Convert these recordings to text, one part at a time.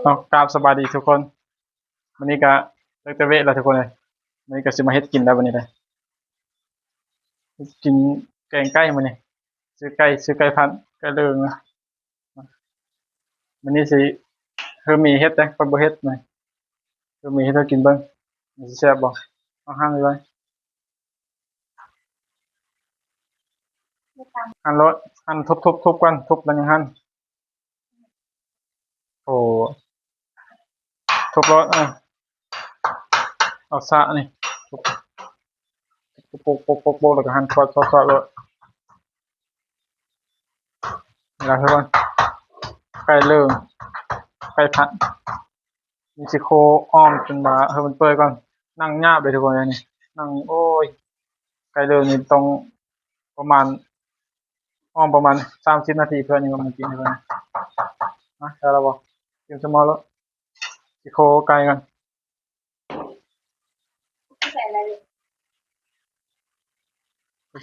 เอากราบสบายดีทุกคนวันนี้ก็เลิกเตะเวะแล้วทุกคนเลยวันนี้ก็สิมาเฮ็ดกินแล้ววันนี้เลยกินแกงไก่มื้อนี้ซื้อไก่พันธุ์ไก่เลิงนะวันนี้สิเฮือมีเฮ็ดเด้คนบ่เฮ็ดหน่อยเฮือมีเฮ็ดให้กินเบิ่งมันสิแซ่บบ่เอาหั่นเลยหั่นรสหั่นทุบๆๆก่อนทุบแล้วยังหั่นโอ้ทุบรสเอาซะนี่ทุบโปะๆๆๆแล้วก็หั่นซอยๆๆเลยนี่ล่ะทุกคนไก่เลิงไก่พันธุ์มีสิโคอ้อมจนว่าให้มันเปื่อยก่อนนั่งยากเลยทุกคนอันนี้นั่งโอ๊ย ไกลเดินนี่ต้องประมาณอ้อมประมาณ30 นาทีเพื่อนยังมากินให้เพื่อนนะได้แล้วบ่กินสมอแล้วสิโคไกลกัน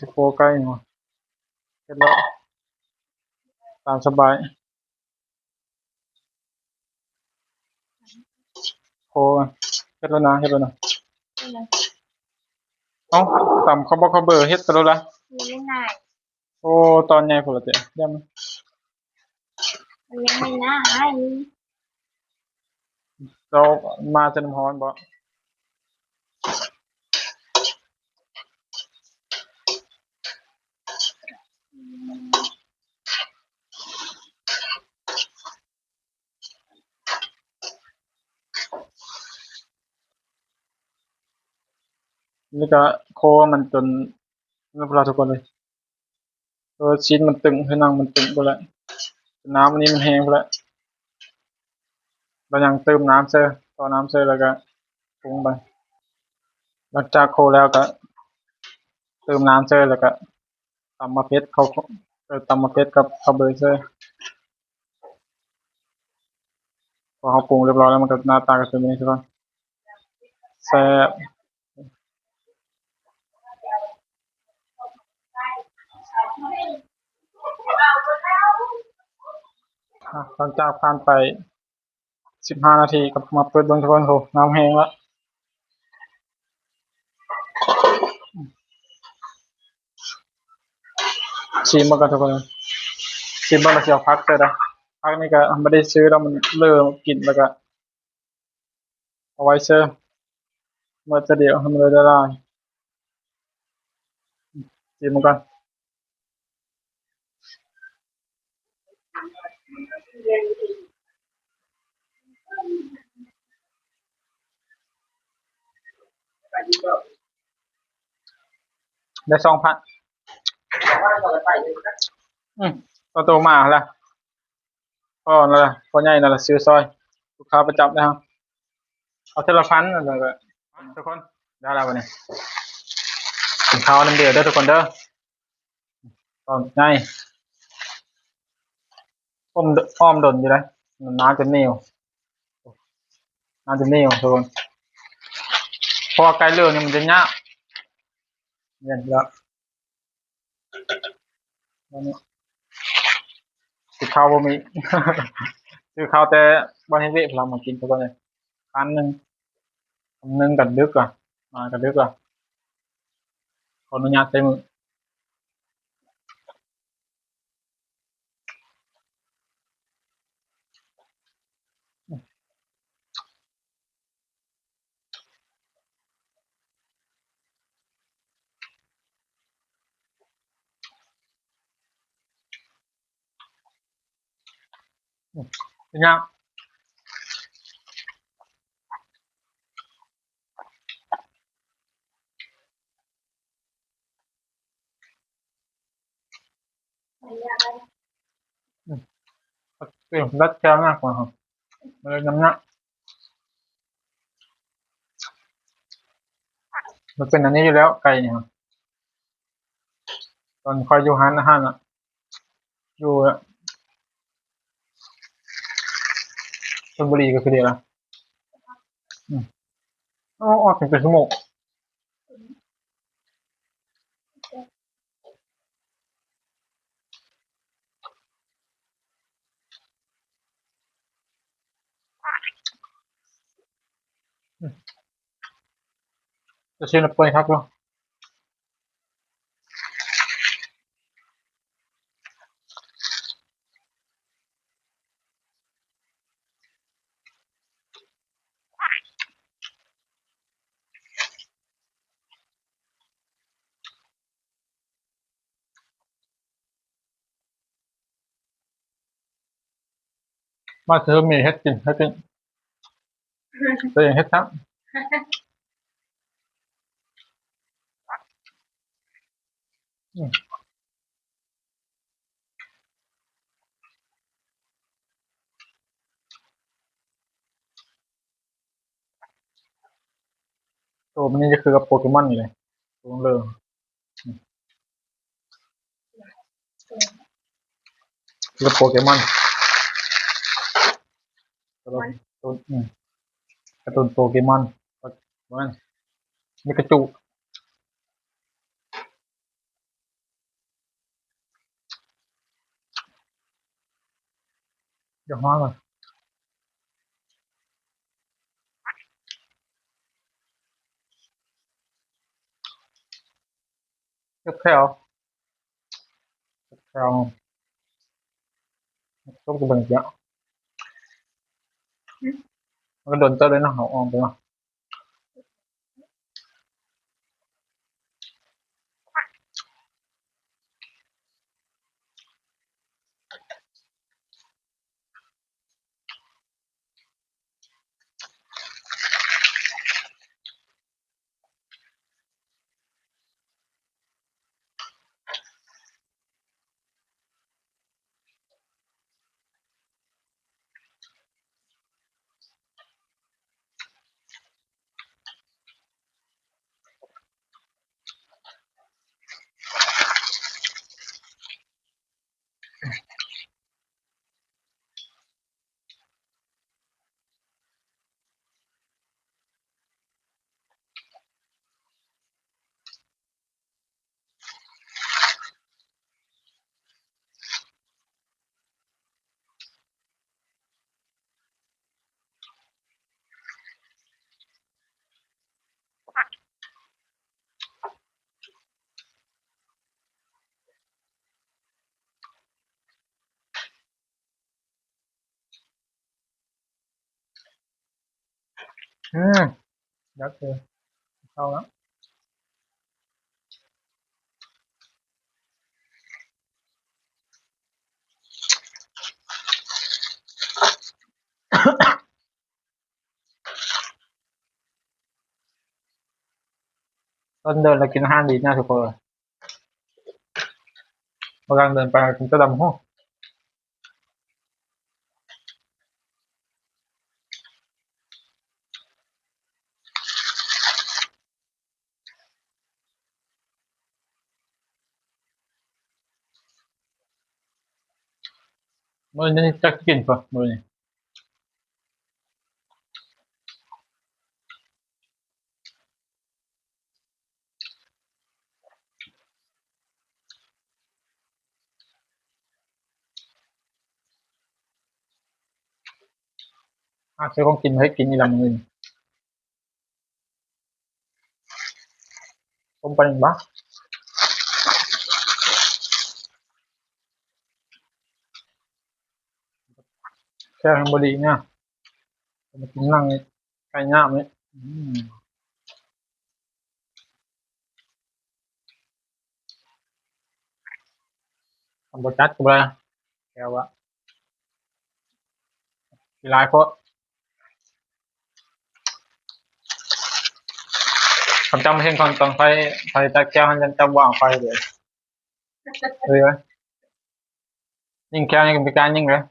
สิโคไกลหน่อยเสร็จแล้วตามสบายโคกันเฮ็ดแล้วนะเฮ็ดแล้วนะเอ้าตำข้าวบ่ข้าวเบอร์เฮ็ดไปแล้วล่ะมันไม่ง่ายโอ้ตอนใหญ่พุ่นละเจ้ย่ำมันยังไม่ง่ายเรามาจะน้ำร้อนบ่นี่ก็โคมันจนนั่นพุ่นล่ะทุกคนเลยชิ้นมันตึงให้นั่งมันตึงพุ่นละน้ำอันนี้มันแห้งพุ่นละเรายังเติมน้ำเซ่ต่อน้ำเซ่แล้วก็ปรุงไปหลังจากโคแล้วก็เติมน้ำเซ่แล้วก็ตำมะเขือเขาตำมะเขือกับข้าวเบอร์เซ่พอเขาปรุงเรียบร้อยแล้วมันก็หน้าตาก็จะเป็นอย่างนี้ใช่ปะแซ่บหลังจากผ่านไป15 นาทีก็มาเปิดเบิ่งทุกคนโหน้ำแห้งแล้วชิมเบิ่งกันทุกคนชิมเบิ่งแล้วสิเอาผักใส่เด้อผักนี่ก็บ่ได้ซื้อแล้วมันเริ่มกินแล้วก็เอาไว้เซิเมื่อจะเดียวให้มันละลายชิมเบิ่งก่อนได้2,000อืมเอาโตมาล่ะพ่อนั่นล่ะพ่อใหญ่นั่นล่ะซื้อซอยลูกค้าประจำนะครับเอาเทีละพันนั่นแหละก็ทุกคนได้แล้วบัดนี้กินข้าวน้ำเดือดเด้อทุกคนเด้อตอนใหญ่อ้อมดนอยู่เลยมันน้ำจนเหนียวน้ำจนเหนียวทุกคนเพราะว่าไก่เลืองเนี่ยมันจะยากเนี่ยแล้วแล้วนี่สิข้าวบ่มีซื้อข้าวแต่บ่ให้เวะพลังมากินทุกคนเลยคันหนึง1ก็ดึกอะมาก็ดึกอะขออนุญาตใช้มือเป็นยังอืมเปรี้ยวรัดแก้วมากกว่าครับมันเลยน้ำหนักมันเป็นอันนี้อยู่แล้วไก่เนี่ยครับตอนคอยอยู่ร้านอาหารอะอยู่ชลบุรีก็คือเดียวละอืมอ๋อออกถึงเป็นชั่วโมง จะเชื่อเปิดครับก็มาเธอมีเฮ็ดกินเฮ็ดกินตัวเองเฮ็ดครับอืมตัวมันนี่จะคือกับโปเกมอนอยู่เลยตัวเรื่องคือกับโปเกมอนตัวตัวการ์ตูนโปเกมอนมันมีกระจุเดี๋ยวห้องก่อนเก็บแค่เอาแค่เอาต้มกระเบื้องเยอะมันก็โดนเตอร์เลยนะเอาออมไปเนาะอืมยัดเลยเข้าแล้วตอนเดินเรากินอาหารดีนะทุกคนกำลังเดินไปถึงจะดำห้องมื่อนี้จะกินปะมื่อนี้ซื้อของกินให้กินอีกลำหนึ่งต้มไปหนึ่งบ้าแค่ทำบดีเนี่ยมากินนั่งไก่ย่างนี่ทำบดจัดกูเลยแกวะกีฬาเพราะคำจำเห็นตอนไฟจัดแก้วมันจะวางไฟเลยเลยไหมยิงแก้วนี่เป็นการยิงเลย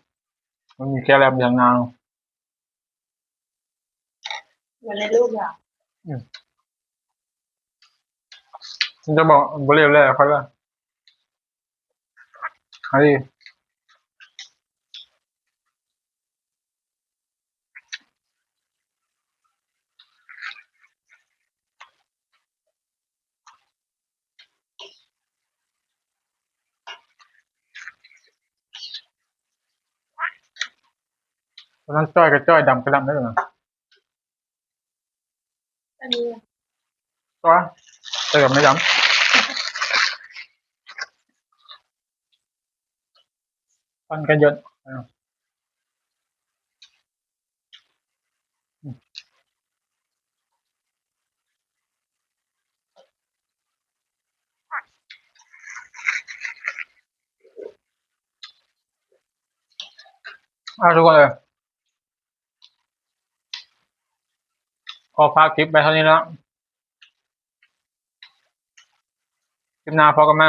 มันมีแก้วแบบอย่างงานเหมือนในรูปอ่ะฉันจะบอกบริเวณเลยเขาเลยไอ้ตอนนั้นจ้อยกับจ้อยดำกระดำได้หรือ นนี้ ตัวเติมไม่ย้ำปันกันเยอะทุกคนเลยขอพาคลิปไปเท่านี้แล้วคลิปหน้าพอกันไหม